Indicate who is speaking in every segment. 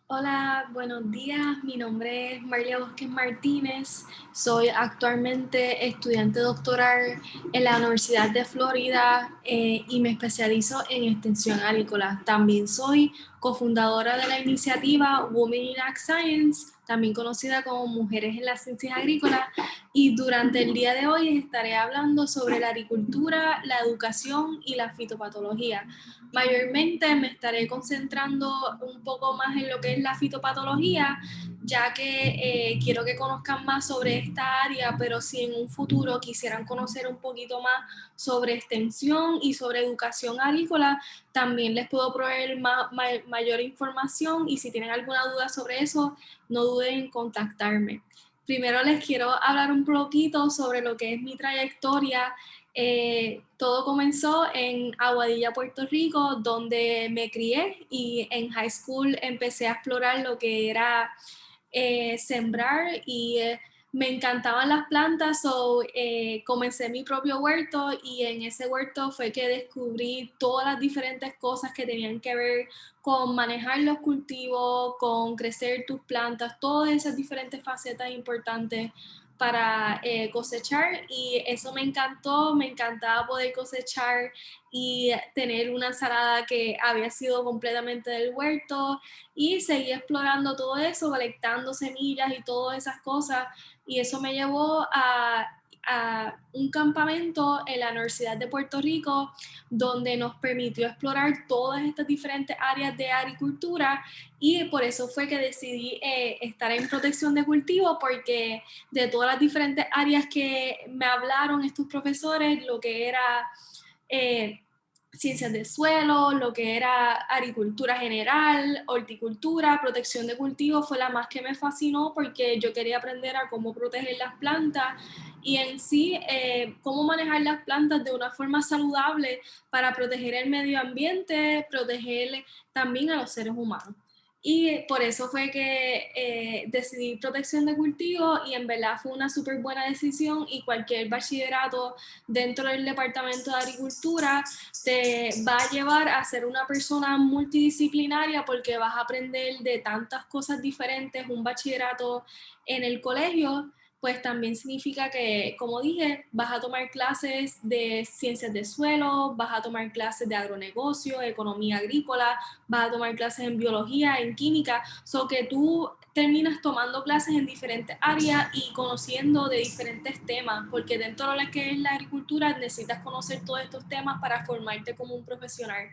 Speaker 1: Hola, buenos días. Mi nombre es María Bosques Martínez. Soy actualmente estudiante doctoral en la Universidad de Florida y me especializo en extensión agrícola. También soy cofundadora de la iniciativa Women in Ag Science, también conocida como Mujeres en las Ciencias Agrícolas. Y durante el día de hoy estaré hablando sobre la agricultura, la educación y la fitopatología. Mayormente me estaré concentrando un poco más en lo que es la fitopatología, ya que quiero que conozcan más sobre esta área, pero si en un futuro quisieran conocer un poquito más sobre extensión y sobre educación agrícola, también les puedo proveer mayor información y si tienen alguna duda sobre eso, no duden en contactarme. Primero les quiero hablar un poquito sobre lo que es mi trayectoria. Todo comenzó en Aguadilla, Puerto Rico, donde me crié y en high school empecé a explorar lo que era sembrar y me encantaban las plantas, comencé mi propio huerto y en ese huerto fue que descubrí todas las diferentes cosas que tenían que ver con manejar los cultivos, con crecer tus plantas, todas esas diferentes facetas importantes para cosechar y eso me encantó, me encantaba poder cosechar y tener una ensalada que había sido completamente del huerto y seguí explorando todo eso, colectando semillas y todas esas cosas y eso me llevó a un campamento en la Universidad de Puerto Rico donde nos permitió explorar todas estas diferentes áreas de agricultura y por eso fue que decidí estar en protección de cultivo porque de todas las diferentes áreas que me hablaron estos profesores, lo que era eh, ciencias del suelo, lo que era agricultura general, horticultura, protección de cultivos fue la más que me fascinó porque yo quería aprender a cómo proteger las plantas y en sí cómo manejar las plantas de una forma saludable para proteger el medio ambiente, proteger también a los seres humanos. Y por eso fue que decidí protección de cultivo y en verdad fue una súper buena decisión y cualquier bachillerato dentro del departamento de agricultura te va a llevar a ser una persona multidisciplinaria porque vas a aprender de tantas cosas diferentes. Un bachillerato en el colegio pues también significa que, como dije, vas a tomar clases de ciencias de suelo, vas a tomar clases de agronegocio, economía agrícola, vas a tomar clases en biología, en química, so que tú terminas tomando clases en diferentes áreas y conociendo de diferentes temas, porque dentro de lo que es la agricultura necesitas conocer todos estos temas para formarte como un profesional.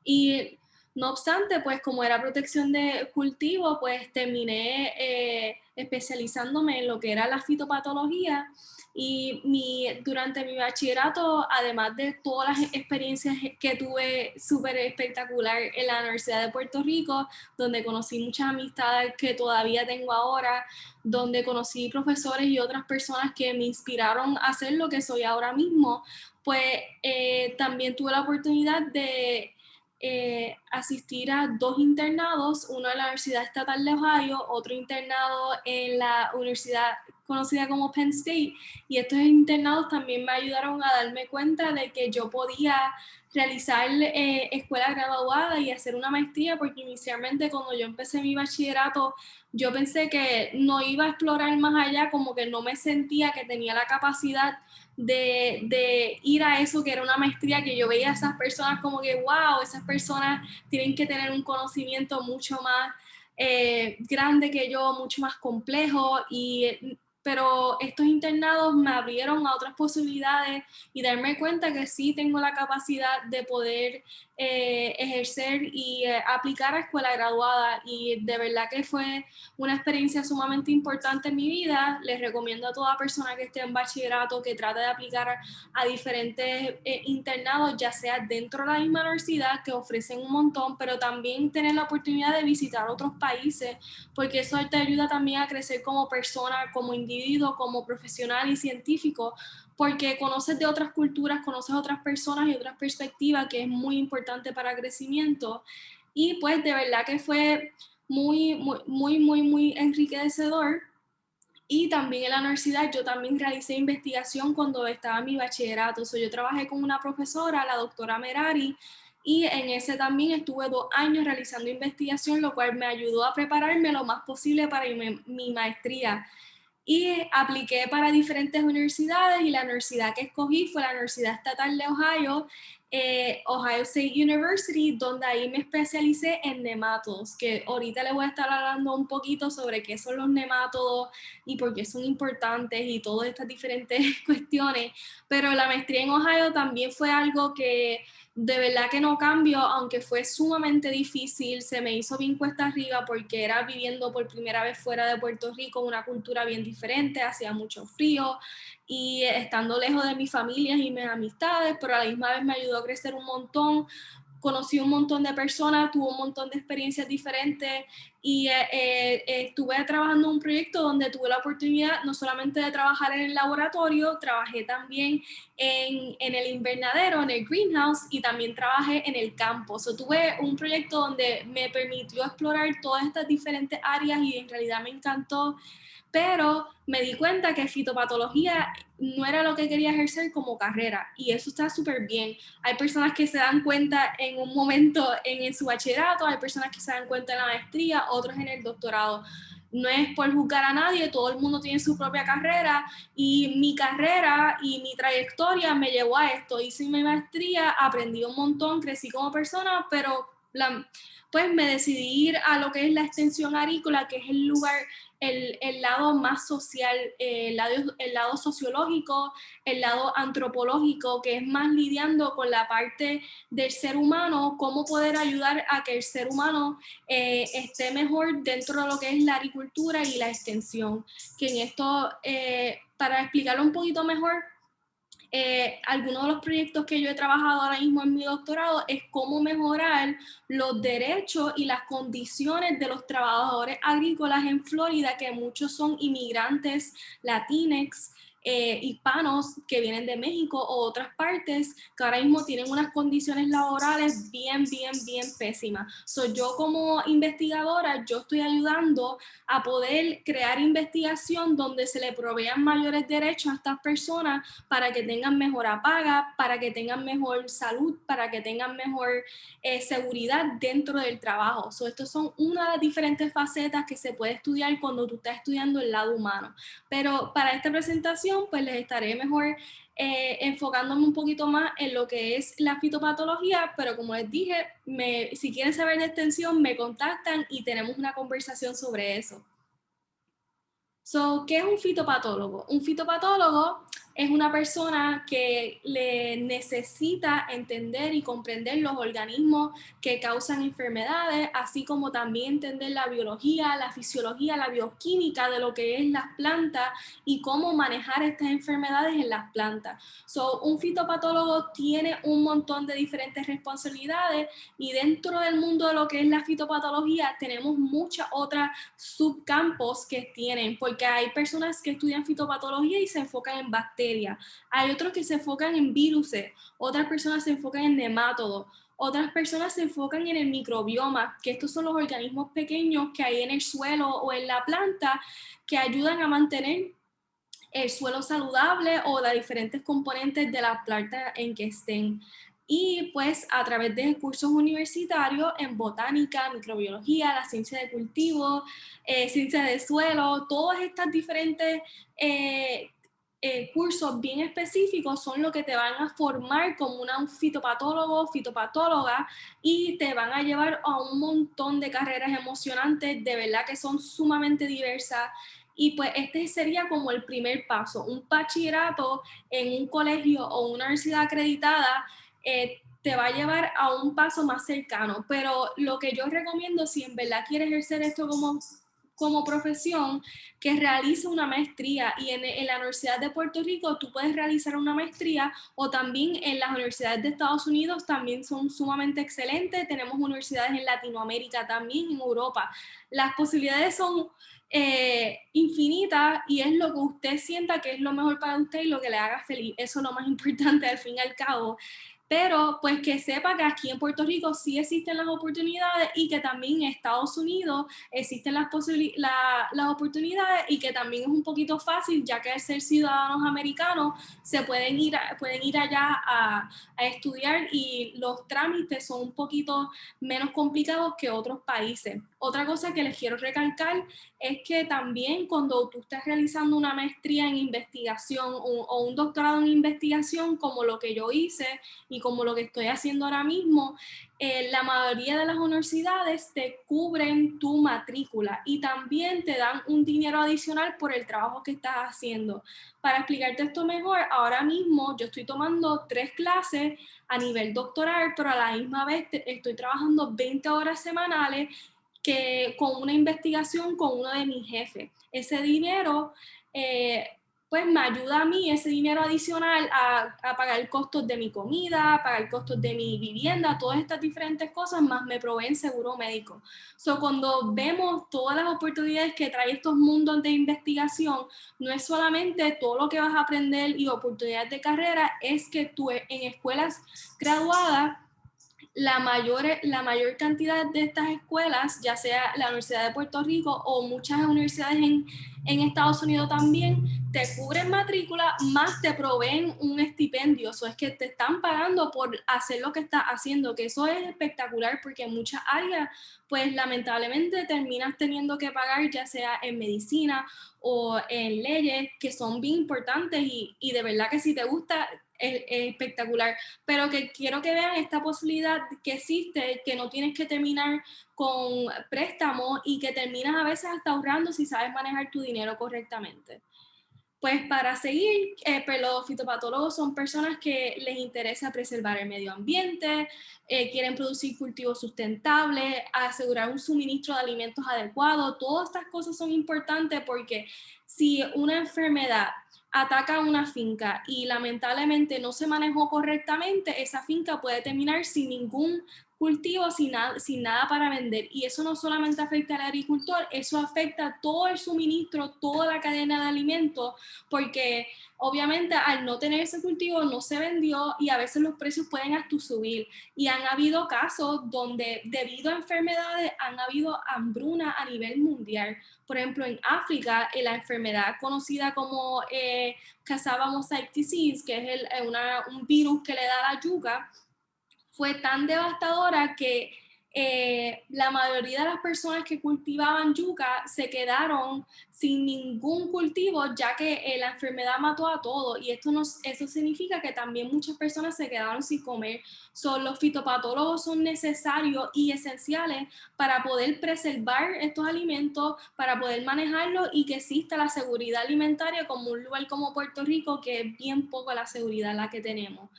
Speaker 1: Y no obstante, pues como era protección de cultivo, pues terminé especializándome en lo que era la fitopatología y durante mi bachillerato, además de todas las experiencias que tuve súper espectacular en la Universidad de Puerto Rico, donde conocí muchas amistades que todavía tengo ahora, donde conocí profesores y otras personas que me inspiraron a ser lo que soy ahora mismo, pues también tuve la oportunidad de asistir a dos internados, uno en la Universidad Estatal de Ohio, otro internado en la universidad conocida como Penn State, y estos internados también me ayudaron a darme cuenta de que yo podía realizar escuela graduada y hacer una maestría, porque inicialmente cuando yo empecé mi bachillerato, yo pensé que no iba a explorar más allá, como que no me sentía que tenía la capacidad de ir a eso que era una maestría, que yo veía a esas personas como que, wow, esas personas tienen que tener un conocimiento mucho más grande que yo, mucho más complejo, pero estos internados me abrieron a otras posibilidades y darme cuenta que sí tengo la capacidad de poder ejercer y aplicar a escuela graduada y de verdad que fue una experiencia sumamente importante en mi vida. Les recomiendo a toda persona que esté en bachillerato que trate de aplicar a diferentes internados, ya sea dentro de la misma universidad, que ofrecen un montón, pero también tener la oportunidad de visitar otros países, porque eso te ayuda también a crecer como persona, como individuo, como profesional y científico, porque conoces de otras culturas, conoces otras personas y otras perspectivas, que es muy importante para el crecimiento. Y pues de verdad que fue muy enriquecedor. Y también en la universidad yo también realicé investigación cuando estaba en mi bachillerato. Yo trabajé con una profesora, la doctora Merari, y en ese también estuve 2 años realizando investigación, lo cual me ayudó a prepararme lo más posible para mi maestría. Y apliqué para diferentes universidades y la universidad que escogí fue la Universidad Estatal de Ohio, Ohio State University, donde ahí me especialicé en nemátodos, que ahorita les voy a estar hablando un poquito sobre qué son los nemátodos y por qué son importantes y todas estas diferentes cuestiones, pero la maestría en Ohio también fue algo que de verdad que no cambio, aunque fue sumamente difícil, se me hizo bien cuesta arriba porque era viviendo por primera vez fuera de Puerto Rico, una cultura bien diferente, hacía mucho frío y estando lejos de mi familia y mis amistades, pero a la misma vez me ayudó a crecer un montón. Conocí un montón de personas, tuve un montón de experiencias diferentes y estuve trabajando en un proyecto donde tuve la oportunidad no solamente de trabajar en el laboratorio, trabajé también en el invernadero, en el greenhouse, y también trabajé en el campo. So, tuve un proyecto donde me permitió explorar todas estas diferentes áreas y en realidad me encantó, pero me di cuenta que fitopatología no era lo que quería ejercer como carrera y eso está súper bien. Hay personas que se dan cuenta en un momento en su bachillerato, hay personas que se dan cuenta en la maestría, otros en el doctorado. No es por juzgar a nadie, todo el mundo tiene su propia carrera y mi carrera y mi trayectoria me llevó a esto. Hice mi maestría, aprendí un montón, crecí como persona, pero pues me decidí ir a lo que es la extensión agrícola, que es el lugar, el lado más social, el lado sociológico, el lado antropológico, que es más lidiando con la parte del ser humano, cómo poder ayudar a que el ser humano esté mejor dentro de lo que es la agricultura y la extensión. Que en esto, para explicarlo un poquito mejor, algunos de los proyectos que yo he trabajado ahora mismo en mi doctorado es cómo mejorar los derechos y las condiciones de los trabajadores agrícolas en Florida, que muchos son inmigrantes latinex, hispanos que vienen de México o otras partes, que ahora mismo tienen unas condiciones laborales bien pésimas. So, yo como investigadora, yo estoy ayudando a poder crear investigación donde se le provean mayores derechos a estas personas para que tengan mejor paga, para que tengan mejor salud, para que tengan mejor seguridad dentro del trabajo. So, estos son una de las diferentes facetas que se puede estudiar cuando tú estás estudiando el lado humano. Pero para esta presentación, pues les estaré mejor enfocándome un poquito más en lo que es la fitopatología, pero como les dije, si quieren saber de extensión, me contactan y tenemos una conversación sobre eso. So, ¿qué es un fitopatólogo? Un fitopatólogo es una persona que le necesita entender y comprender los organismos que causan enfermedades, así como también entender la biología, la fisiología, la bioquímica de lo que es las plantas y cómo manejar estas enfermedades en las plantas. So, un fitopatólogo tiene un montón de diferentes responsabilidades y dentro del mundo de lo que es la fitopatología tenemos muchas otras subcampos que tienen, porque hay personas que estudian fitopatología y se enfocan en bacterias, hay otros que se enfocan en virus, otras personas se enfocan en nemátodos, otras personas se enfocan en el microbioma, que estos son los organismos pequeños que hay en el suelo o en la planta que ayudan a mantener el suelo saludable o las diferentes componentes de la planta en que estén. Y pues a través de cursos universitarios en botánica, microbiología, la ciencia de cultivo, ciencia de suelo, todas estas diferentes cursos bien específicos son lo que te van a formar como un fitopatólogo, fitopatóloga, y te van a llevar a un montón de carreras emocionantes, de verdad que son sumamente diversas. Y pues este sería como el primer paso, un bachillerato en un colegio o una universidad acreditada te va a llevar a un paso más cercano, pero lo que yo recomiendo si en verdad quieres ejercer esto como profesión, que realice una maestría y en la Universidad de Puerto Rico tú puedes realizar una maestría o también en las universidades de Estados Unidos también son sumamente excelentes, tenemos universidades en Latinoamérica también, en Europa, las posibilidades son infinita y es lo que usted sienta que es lo mejor para usted y lo que le haga feliz. Eso es lo más importante al fin y al cabo. pero pues que sepa que aquí en Puerto Rico sí existen las oportunidades y que también en Estados Unidos existen las oportunidades y que también es un poquito fácil, ya que al ser ciudadanos americanos se pueden ir allá a estudiar y los trámites son un poquito menos complicados que otros países. Otra cosa que les quiero recalcar es que también cuando tú estás realizando una maestría en investigación o un doctorado en investigación, como lo que yo hice y como lo que estoy haciendo ahora mismo, la mayoría de las universidades te cubren tu matrícula y también te dan un dinero adicional por el trabajo que estás haciendo. Para explicarte esto mejor, ahora mismo yo estoy tomando 3 clases a nivel doctoral, pero a la misma vez estoy trabajando 20 horas semanales que con una investigación con uno de mis jefes. Ese dinero, pues me ayuda a mí, ese dinero adicional, a pagar costos de mi comida, a pagar costos de mi vivienda, todas estas diferentes cosas, más me proveen seguro médico. So, cuando vemos todas las oportunidades que trae estos mundos de investigación, no es solamente todo lo que vas a aprender y oportunidades de carrera, es que tú en escuelas graduadas la mayor cantidad de estas escuelas, ya sea la Universidad de Puerto Rico o muchas universidades en Estados Unidos también, te cubren matrícula, más te proveen un estipendio. Eso es que te están pagando por hacer lo que estás haciendo, que eso es espectacular porque en muchas áreas, pues lamentablemente terminas teniendo que pagar, ya sea en medicina o en leyes, que son bien importantes y de verdad que si te gusta, es espectacular, pero que quiero que vean esta posibilidad que existe, que no tienes que terminar con préstamos y que terminas a veces hasta ahorrando si sabes manejar tu dinero correctamente. Pues para seguir, pues los fitopatólogos son personas que les interesa preservar el medio ambiente, quieren producir cultivos sustentables, asegurar un suministro de alimentos adecuado. Todas estas cosas son importantes porque si una enfermedad ataca una finca y lamentablemente no se manejó correctamente, esa finca puede terminar sin ningún cultivo, sin nada para vender. Y eso no solamente afecta al agricultor, eso afecta todo el suministro, toda la cadena de alimentos, porque obviamente al no tener ese cultivo no se vendió y a veces los precios pueden hasta subir. Y han habido casos donde debido a enfermedades han habido hambruna a nivel mundial. Por ejemplo, en África, la enfermedad conocida como Cassava Mosaic Disease, que es un virus que le da la yuca, fue tan devastadora que la mayoría de las personas que cultivaban yuca se quedaron sin ningún cultivo, ya que la enfermedad mató a todo. Y eso significa que también muchas personas se quedaron sin comer. Los fitopatólogos son necesarios y esenciales para poder preservar estos alimentos, para poder manejarlos y que exista la seguridad alimentaria como un lugar como Puerto Rico, que es bien poco la seguridad la que tenemos.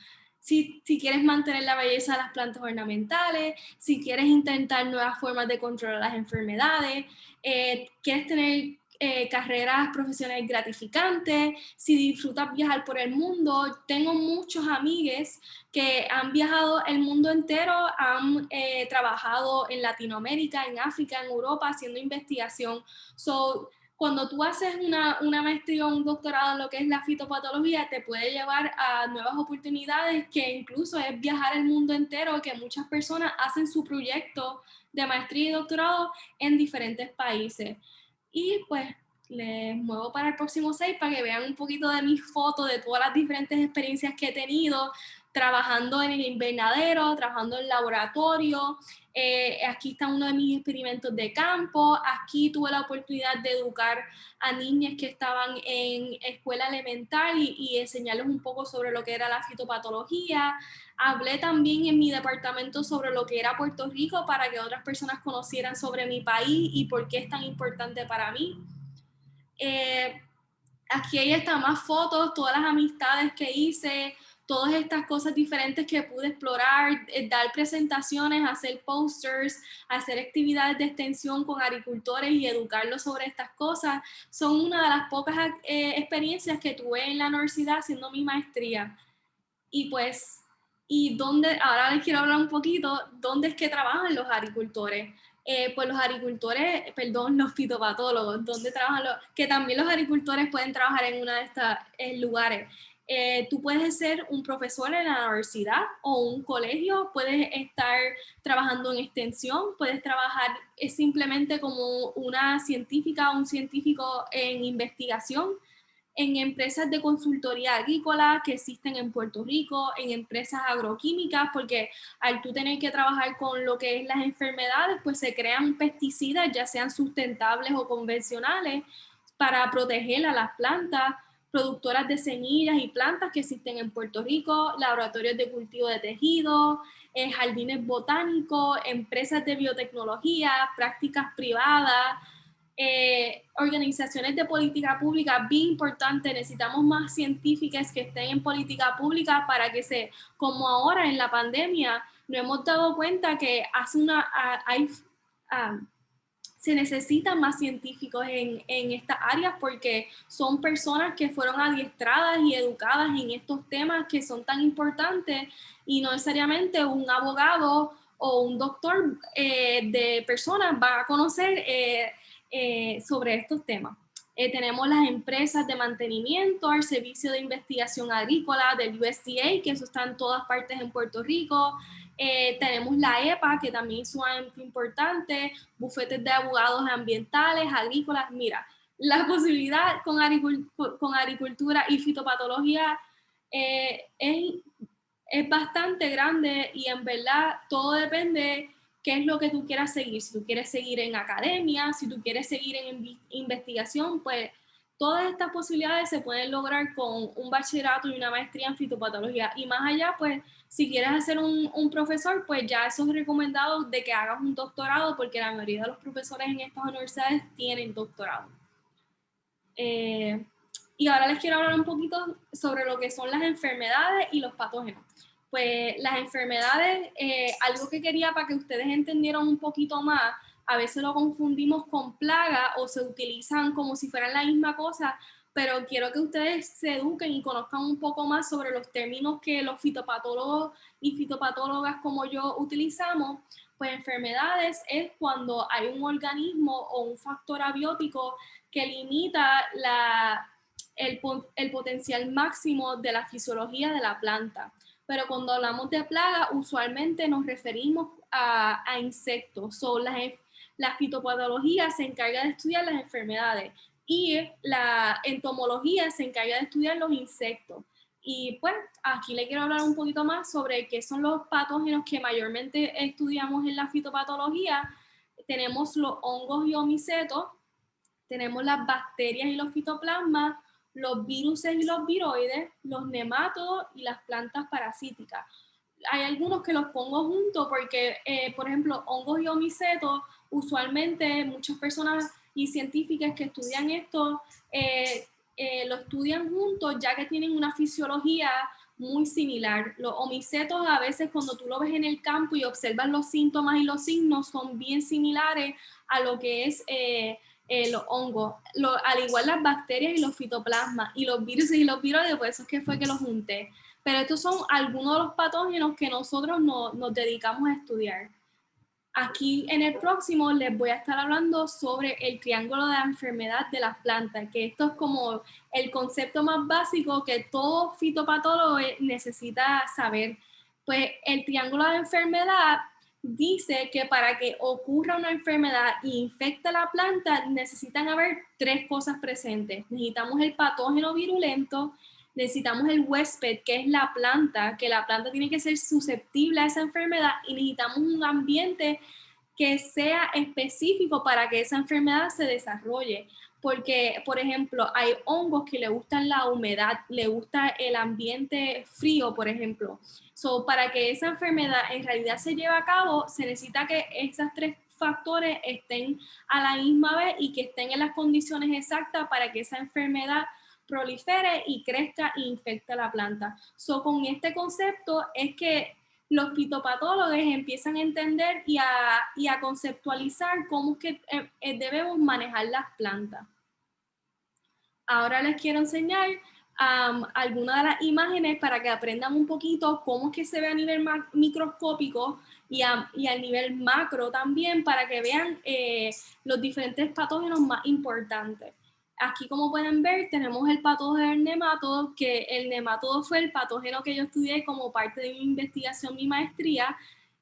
Speaker 1: Si quieres mantener la belleza de las plantas ornamentales, si quieres intentar nuevas formas de controlar las enfermedades, quieres tener carreras profesionales gratificantes, si disfrutas viajar por el mundo. Tengo muchos amigues que han viajado el mundo entero, han trabajado en Latinoamérica, en África, en Europa, haciendo investigación. Cuando tú haces una maestría o un doctorado en lo que es la fitopatología, te puede llevar a nuevas oportunidades, que incluso es viajar el mundo entero, que muchas personas hacen su proyecto de maestría y doctorado en diferentes países. Y pues les muevo para el próximo 6 para que vean un poquito de mis fotos, de todas las diferentes experiencias que he tenido, trabajando en el invernadero, trabajando en el laboratorio. Aquí está uno de mis experimentos de campo. Aquí tuve la oportunidad de educar a niñas que estaban en escuela elemental y enseñarles un poco sobre lo que era la fitopatología. Hablé también en mi departamento sobre lo que era Puerto Rico para que otras personas conocieran sobre mi país y por qué es tan importante para mí. Aquí hay hasta más fotos, todas las amistades que hice, todas estas cosas diferentes que pude explorar, dar presentaciones, hacer posters, hacer actividades de extensión con agricultores y educarlos sobre estas cosas. Son una de las pocas experiencias que tuve en la universidad haciendo mi maestría. Y pues, ahora les quiero hablar un poquito, ¿dónde es que trabajan los agricultores? Pues los agricultores, perdón, los fitopatólogos, ¿dónde trabajan que también los agricultores pueden trabajar en una de estos lugares? Tú puedes ser un profesor en la universidad o un colegio, puedes estar trabajando en extensión, puedes trabajar simplemente como una científica o un científico en investigación, en empresas de consultoría agrícola que existen en Puerto Rico, en empresas agroquímicas, porque al tú tener que trabajar con lo que es las enfermedades, pues se crean pesticidas, ya sean sustentables o convencionales, para proteger a las plantas, productoras de semillas y plantas que existen en Puerto Rico, laboratorios de cultivo de tejidos, jardines botánicos, empresas de biotecnología, prácticas privadas, organizaciones de política pública, bien importante, necesitamos más científicas que estén en política pública para que como ahora en la pandemia, nos hemos dado cuenta que se necesitan más científicos en estas áreas porque son personas que fueron adiestradas y educadas en estos temas que son tan importantes y no necesariamente un abogado o un doctor de personas va a conocer sobre estos temas. Tenemos las empresas de mantenimiento, el servicio de investigación agrícola del USDA, que eso está en todas partes en Puerto Rico. Tenemos la EPA, que también es sumamente importante, bufetes de abogados ambientales, agrícolas. Mira, la posibilidad con agricultura y fitopatología es bastante grande y en verdad todo depende qué es lo que tú quieras seguir. Si tú quieres seguir en academia, si tú quieres seguir en investigación, pues todas estas posibilidades se pueden lograr con un bachillerato y una maestría en fitopatología. Y más allá, pues si quieres hacer un profesor, pues ya eso es recomendado de que hagas un doctorado porque la mayoría de los profesores en estas universidades tienen doctorado. Y ahora les quiero hablar un poquito sobre lo que son las enfermedades y los patógenos. Pues las enfermedades, algo que quería para que ustedes entendieran un poquito más, a veces lo confundimos con plaga o se utilizan como si fueran la misma cosa, pero quiero que ustedes se eduquen y conozcan un poco más sobre los términos que los fitopatólogos y fitopatólogas como yo utilizamos. Pues enfermedades es cuando hay un organismo o un factor abiótico que limita el potencial máximo de la fisiología de la planta. Pero cuando hablamos de plaga, usualmente nos referimos a insectos. La fitopatología se encarga de estudiar las enfermedades y la entomología se encarga de estudiar los insectos. Y pues aquí le quiero hablar un poquito más sobre qué son los patógenos que mayormente estudiamos en la fitopatología. Tenemos los hongos y omicetos, tenemos las bacterias y los fitoplasmas, los virus y los viroides, los nematodos y las plantas parasíticas. Hay algunos que los pongo juntos porque, por ejemplo, hongos y omicetos, usualmente muchas personas y científicas que estudian esto lo estudian juntos ya que tienen una fisiología muy similar. Los omicetos a veces cuando tú lo ves en el campo y observas los síntomas y los signos son bien similares a lo que es los hongos, al igual las bacterias y los fitoplasmas y los virus y los viroides, por eso es que fue que los junté. Pero estos son algunos de los patógenos que nosotros nos dedicamos a estudiar. Aquí en el próximo les voy a estar hablando sobre el triángulo de la enfermedad de las plantas, que esto es como el concepto más básico que todo fitopatólogo necesita saber. Pues el triángulo de la enfermedad dice que para que ocurra una enfermedad e infecte la planta necesitan haber tres cosas presentes. Necesitamos el patógeno virulento, necesitamos el huésped, que es la planta, que la planta tiene que ser susceptible a esa enfermedad y necesitamos un ambiente que sea específico para que esa enfermedad se desarrolle. Porque, por ejemplo, hay hongos que le gustan la humedad, le gusta el ambiente frío, por ejemplo. Para que esa enfermedad en realidad se lleve a cabo, se necesita que esos tres factores estén a la misma vez y que estén en las condiciones exactas para que esa enfermedad prolifere y crezca e infecte la planta. Con este concepto es que los fitopatólogos empiezan a entender y a conceptualizar cómo es que debemos manejar las plantas. Ahora les quiero enseñar algunas de las imágenes para que aprendan un poquito cómo es que se ve a nivel microscópico y al nivel macro también para que vean los diferentes patógenos más importantes. Aquí, como pueden ver, tenemos el patógeno del nemátodo, que el nemátodo fue el patógeno que yo estudié como parte de mi investigación, mi maestría.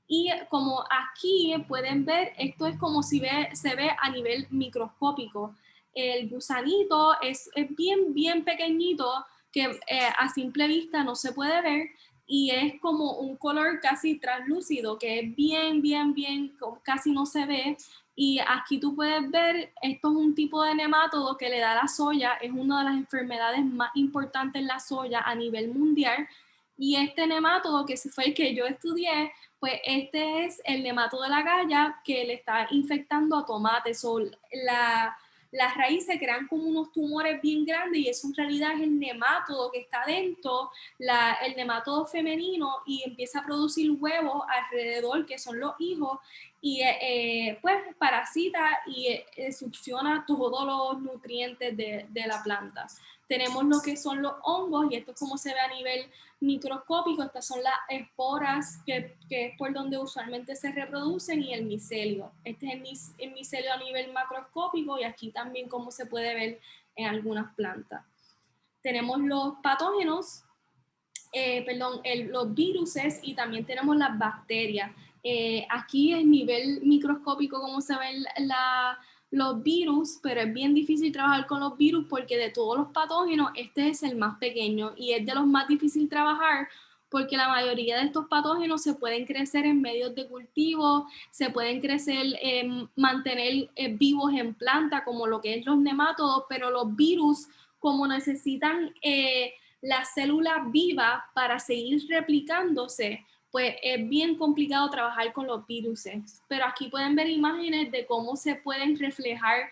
Speaker 1: Y como aquí pueden ver, esto es como si se ve a nivel microscópico. El gusanito es bien, bien pequeñito, que a simple vista no se puede ver, y es como un color casi translúcido, que es bien, bien, bien, casi no se ve. Y aquí tú puedes ver, esto es un tipo de nemátodo que le da a la soya, es una de las enfermedades más importantes en la soya a nivel mundial. Y este nemátodo, que fue el que yo estudié, pues este es el nemátodo de la galla que le está infectando a tomates. Las raíces crean como unos tumores bien grandes, y eso en realidad es el nemátodo que está dentro, el nemátodo femenino, y empieza a producir huevos alrededor, que son los hijos, y pues parasita y succiona todos los nutrientes de la planta. Tenemos lo que son los hongos, y esto es como se ve a nivel microscópico. Estas son las esporas, que es por donde usualmente se reproducen, y el micelio. Este es el micelio a nivel macroscópico, y aquí también como se puede ver en algunas plantas. Tenemos los patógenos, los viruses, y también tenemos las bacterias. Aquí es nivel microscópico como se ven los virus, pero es bien difícil trabajar con los virus porque de todos los patógenos este es el más pequeño y es de los más difíciles trabajar, porque la mayoría de estos patógenos se pueden crecer en medios de cultivo, se pueden crecer, mantener vivos en planta, como lo que es los nemátodos, pero los virus, como necesitan la célula viva para seguir replicándose, pues es bien complicado trabajar con los virus. Pero aquí pueden ver imágenes de cómo se pueden reflejar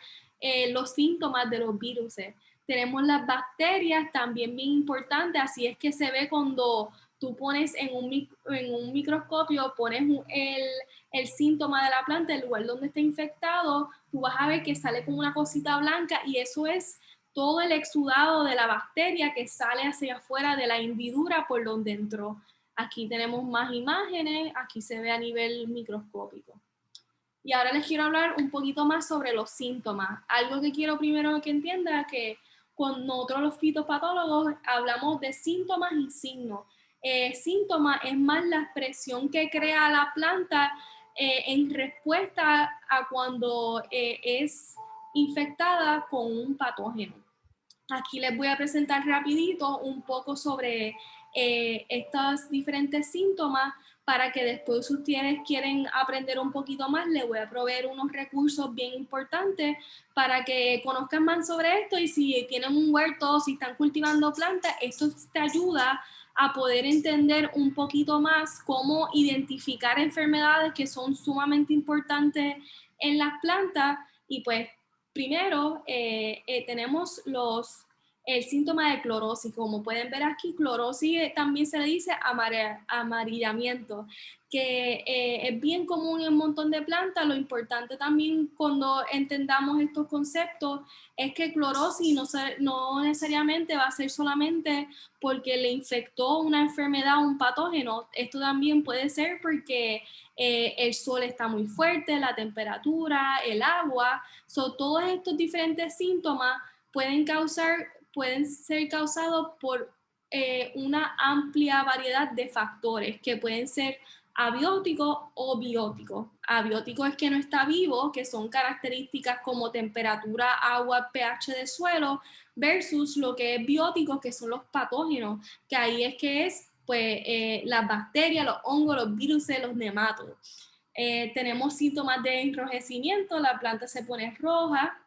Speaker 1: los síntomas de los virus. Tenemos las bacterias, también bien importante, así es que se ve cuando tú pones en un microscopio, pones el síntoma de la planta, el lugar donde está infectado, tú vas a ver que sale como una cosita blanca, y eso es todo el exudado de la bacteria que sale hacia afuera de la hendidura por donde entró. Aquí tenemos más imágenes, aquí se ve a nivel microscópico. Y ahora les quiero hablar un poquito más sobre los síntomas. Algo que quiero primero que entienda es que con nosotros los fitopatólogos hablamos de síntomas y signos. Síntoma es más la expresión que crea la planta en respuesta a cuando es infectada con un patógeno. Aquí les voy a presentar rapidito un poco sobre estos diferentes síntomas, para que después, si ustedes quieren aprender un poquito más, les voy a proveer unos recursos bien importantes para que conozcan más sobre esto. Y si tienen un huerto, si están cultivando plantas, esto te ayuda a poder entender un poquito más cómo identificar enfermedades que son sumamente importantes en las plantas. Y pues primero tenemos el síntoma de clorosis. Como pueden ver aquí, clorosis también se le dice amarillamiento, que es bien común en un montón de plantas. Lo importante también cuando entendamos estos conceptos es que clorosis no necesariamente va a ser solamente porque le infectó una enfermedad o un patógeno. Esto también puede ser porque el sol está muy fuerte, la temperatura, el agua. Todos estos diferentes síntomas pueden ser causados por una amplia variedad de factores, que pueden ser abióticos o bióticos. Abiótico es que no está vivo, que son características como temperatura, agua, pH de suelo, versus lo que es biótico, que son los patógenos, que ahí es que es pues las bacterias, los hongos, los virus, los nemátodos. Tenemos síntomas de enrojecimiento, la planta se pone roja.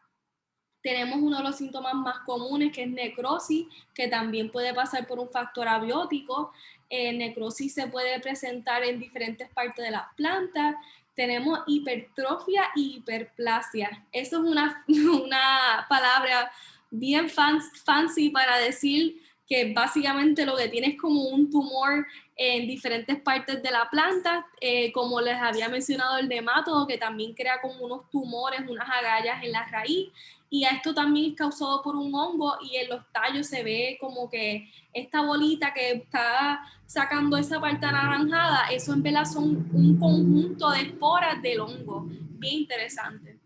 Speaker 1: Tenemos uno de los síntomas más comunes, que es necrosis, que también puede pasar por un factor abiótico. Necrosis se puede presentar en diferentes partes de las plantas. Tenemos hipertrofia y hiperplasia. Eso es una palabra bien fancy para decir que básicamente lo que tiene es como un tumor en diferentes partes de la planta, como les había mencionado el nemátodo, que también crea como unos tumores, unas agallas en la raíz. Y esto también es causado por un hongo, y en los tallos se ve como que esta bolita que está sacando esa parte anaranjada, eso en verdad son un conjunto de esporas del hongo, bien interesante.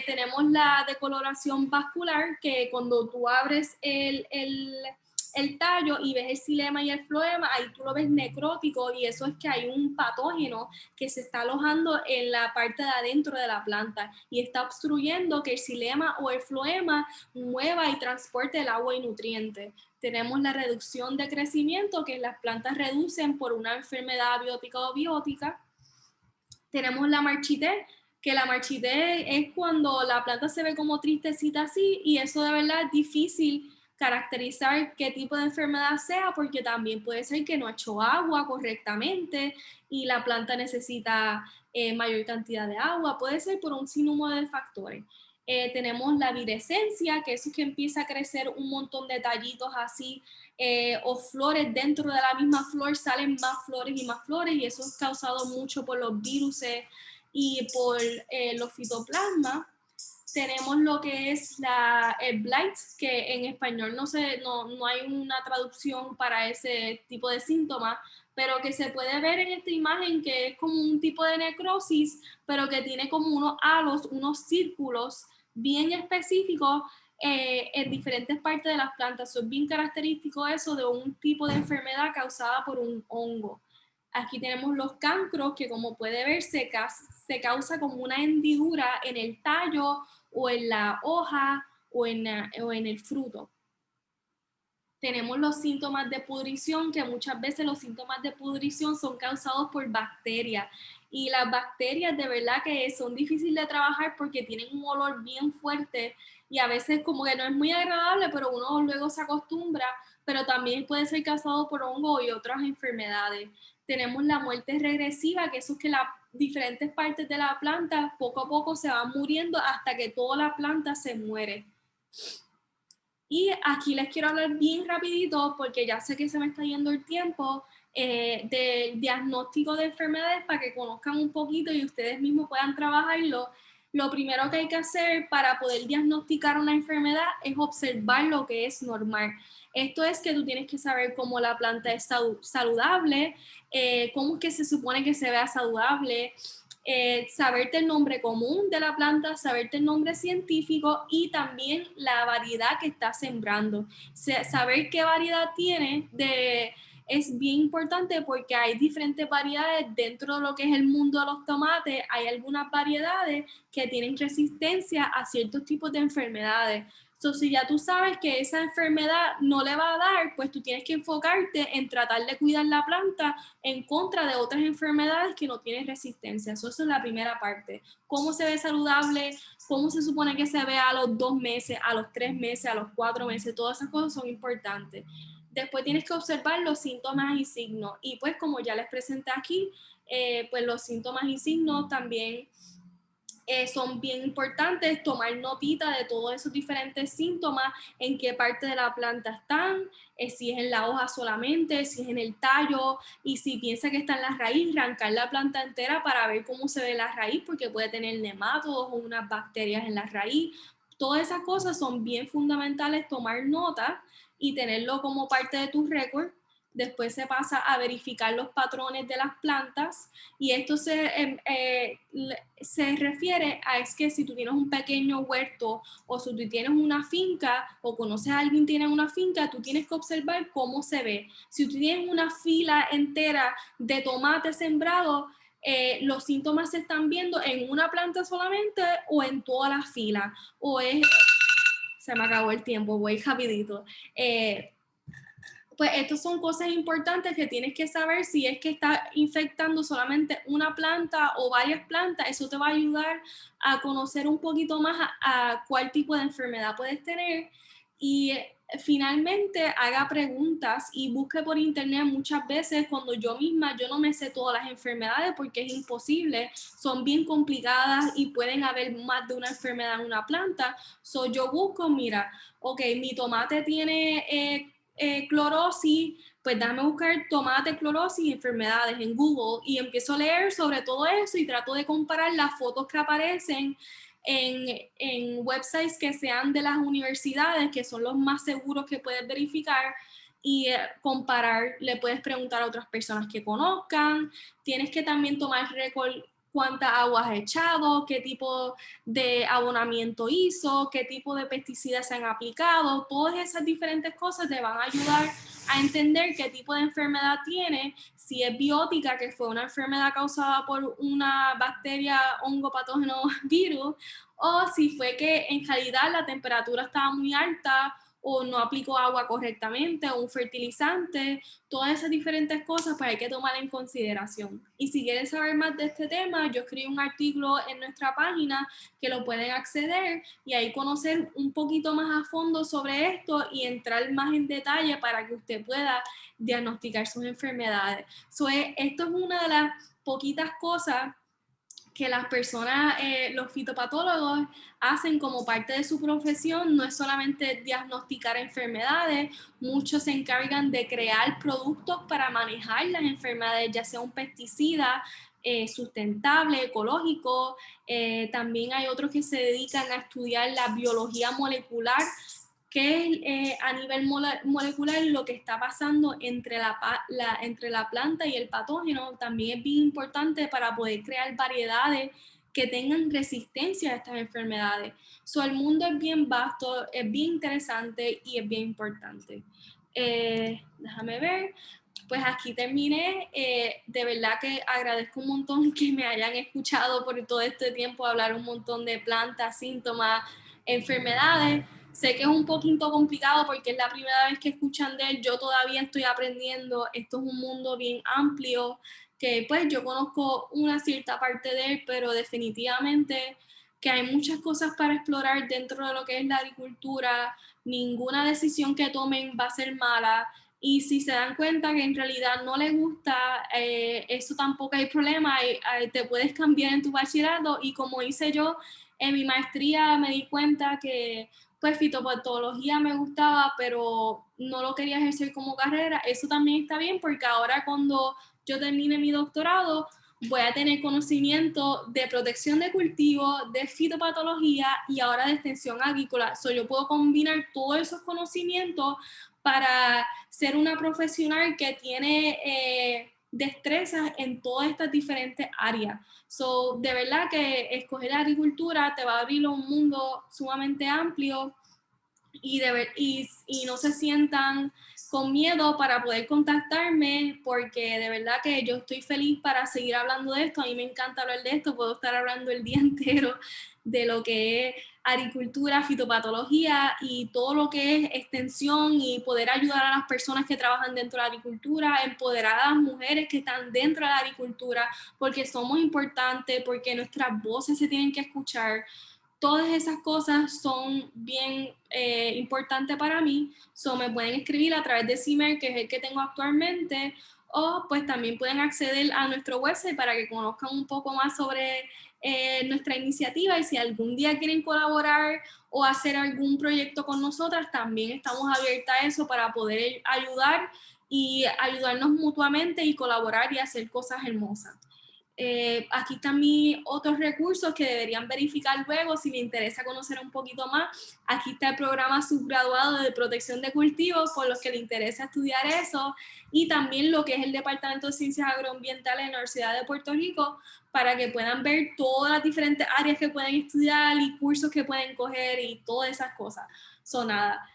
Speaker 1: Tenemos la decoloración vascular, que cuando tú abres el tallo y ves el xilema y el floema, ahí tú lo ves necrótico y eso es que hay un patógeno que se está alojando en la parte de adentro de la planta y está obstruyendo que el xilema o el floema mueva y transporte el agua y nutrientes. Tenemos la reducción de crecimiento, que las plantas reducen por una enfermedad biótica o biótica. Tenemos la marchitez, que la marchitez es cuando la planta se ve como tristecita así, y eso de verdad es difícil caracterizar qué tipo de enfermedad sea, porque también puede ser que no ha hecho agua correctamente y la planta necesita mayor cantidad de agua, puede ser por un sinnúmero de factores. Tenemos la virescencia, que eso es que empieza a crecer un montón de tallitos así, o flores dentro de la misma flor, salen más flores y eso es causado mucho por los virus y por los fitoplasmas. Tenemos lo que es el blight, que en español no hay una traducción para ese tipo de síntomas, pero que se puede ver en esta imagen, que es como un tipo de necrosis, pero que tiene como unos halos, unos círculos bien específicos en diferentes partes de las plantas. Es bien característico eso de un tipo de enfermedad causada por un hongo. Aquí tenemos los cancros, que como puede ver se causa como una hendidura en el tallo o en la hoja o en el fruto. Tenemos los síntomas de pudrición, que muchas veces los síntomas de pudrición son causados por bacterias. Y las bacterias de verdad que son difíciles de trabajar porque tienen un olor bien fuerte y a veces como que no es muy agradable, pero uno luego se acostumbra, pero también puede ser causado por hongo y otras enfermedades. Tenemos la muerte regresiva, que eso es que las diferentes partes de la planta poco a poco se van muriendo hasta que toda la planta se muere. Y aquí les quiero hablar bien rapidito, porque ya sé que se me está yendo el tiempo, del diagnóstico de enfermedades para que conozcan un poquito y ustedes mismos puedan trabajarlo. Lo primero que hay que hacer para poder diagnosticar una enfermedad es observar lo que es normal. Esto es que tú tienes que saber cómo la planta es saludable, cómo es que se supone que se vea saludable, saberte el nombre común de la planta, saberte el nombre científico y también la variedad que está sembrando. Saber qué variedad tiene es bien importante porque hay diferentes variedades dentro de lo que es el mundo de los tomates. Hay algunas variedades que tienen resistencia a ciertos tipos de enfermedades. So, si ya tú sabes que esa enfermedad no le va a dar, pues tú tienes que enfocarte en tratar de cuidar la planta en contra de otras enfermedades que no tienen resistencia. Eso es la primera parte. ¿Cómo se ve saludable? ¿Cómo se supone que se ve a los 2 meses, a los 3 meses, a los 4 meses? Todas esas cosas son importantes. Después tienes que observar los síntomas y signos. Y pues como ya les presenté aquí, pues los síntomas y signos también son bien importantes, tomar notita de todos esos diferentes síntomas, en qué parte de la planta están, si es en la hoja solamente, si es en el tallo, y si piensa que está en la raíz, arrancar la planta entera para ver cómo se ve la raíz, porque puede tener nematodos o unas bacterias en la raíz. Todas esas cosas son bien fundamentales, tomar nota y tenerlo como parte de tu récord. Después se pasa a verificar los patrones de las plantas y esto se refiere a es que si tú tienes un pequeño huerto o si tú tienes una finca o conoces a alguien que tiene una finca, tú tienes que observar cómo se ve. Si tú tienes una fila entera de tomates sembrados, los síntomas se están viendo en una planta solamente o en toda la fila. Se me acabó el tiempo, voy rapidito. Pues estas son cosas importantes que tienes que saber si es que está infectando solamente una planta o varias plantas. Eso te va a ayudar a conocer un poquito más a cuál tipo de enfermedad puedes tener y finalmente haga preguntas y busque por internet. Muchas veces cuando yo no me sé todas las enfermedades porque es imposible, son bien complicadas y pueden haber más de una enfermedad en una planta. So yo busco, mira, ok, mi tomate tiene clorosis, pues déjame buscar tomate, clorosis y enfermedades en Google y empiezo a leer sobre todo eso y trato de comparar las fotos que aparecen en websites que sean de las universidades, que son los más seguros que puedes verificar y comparar. Le puedes preguntar a otras personas que conozcan, tienes que también tomar récord cuánta agua has echado, qué tipo de abonamiento hizo, qué tipo de pesticidas se han aplicado. Todas esas diferentes cosas te van a ayudar a entender qué tipo de enfermedad tiene, si es biótica, que fue una enfermedad causada por una bacteria, hongo, patógeno, virus, o si fue que en realidad la temperatura estaba muy alta o no aplicó agua correctamente o un fertilizante. Todas esas diferentes cosas pues hay que tomar en consideración. Y si quieren saber más de este tema, yo escribí un artículo en nuestra página que lo pueden acceder y ahí conocer un poquito más a fondo sobre esto y entrar más en detalle para que usted pueda diagnosticar sus enfermedades. Esto es una de las poquitas cosas que las personas, los fitopatólogos, hacen como parte de su profesión. No es solamente diagnosticar enfermedades, muchos se encargan de crear productos para manejar las enfermedades, ya sea un pesticida sustentable, ecológico. También hay otros que se dedican a estudiar la biología molecular, que es a nivel molecular lo que está pasando entre entre la planta y el patógeno. También es bien importante para poder crear variedades que tengan resistencia a estas enfermedades. El mundo es bien vasto, es bien interesante y es bien importante. Déjame ver. Pues aquí terminé. De verdad que agradezco un montón que me hayan escuchado por todo este tiempo hablar un montón de plantas, síntomas, enfermedades. Sé que es un poquito complicado porque es la primera vez que escuchan de él. Yo todavía estoy aprendiendo. Esto es un mundo bien amplio que pues yo conozco una cierta parte de él, pero definitivamente que hay muchas cosas para explorar dentro de lo que es la agricultura. Ninguna decisión que tomen va a ser mala. Y si se dan cuenta que en realidad no les gusta, eso tampoco hay problema. Te puedes cambiar en tu bachillerato. Y como hice yo en mi maestría, me di cuenta que pues fitopatología me gustaba, pero no lo quería ejercer como carrera. Eso también está bien porque ahora cuando yo termine mi doctorado voy a tener conocimiento de protección de cultivo, de fitopatología y ahora de extensión agrícola. Yo puedo combinar todos esos conocimientos para ser una profesional que tiene destrezas en todas estas diferentes áreas. De verdad que escoger la agricultura te va a abrir un mundo sumamente amplio y no se sientan con miedo para poder contactarme, porque de verdad que yo estoy feliz para seguir hablando de esto. A mí me encanta hablar de esto, puedo estar hablando el día entero de lo que es agricultura, fitopatología y todo lo que es extensión y poder ayudar a las personas que trabajan dentro de la agricultura, empoderar a las mujeres que están dentro de la agricultura, porque somos importantes, porque nuestras voces se tienen que escuchar. Todas esas cosas son bien importantes para mí. Me pueden escribir a través de Cimer, que es el que tengo actualmente, o pues también pueden acceder a nuestro website para que conozcan un poco más sobre nuestra iniciativa, y si algún día quieren colaborar o hacer algún proyecto con nosotras, también estamos abiertas a eso para poder ayudar y ayudarnos mutuamente y colaborar y hacer cosas hermosas. Aquí están mis otros recursos que deberían verificar luego si les interesa conocer un poquito más. Aquí está el programa subgraduado de protección de cultivos por los que les interesa estudiar eso, y también lo que es el Departamento de Ciencias Agroambientales en la Universidad de Puerto Rico, para que puedan ver todas las diferentes áreas que pueden estudiar y cursos que pueden coger y todas esas cosas. Nada.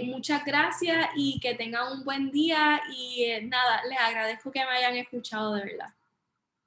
Speaker 1: Muchas gracias y que tengan un buen día y nada, les agradezco que me hayan escuchado de verdad.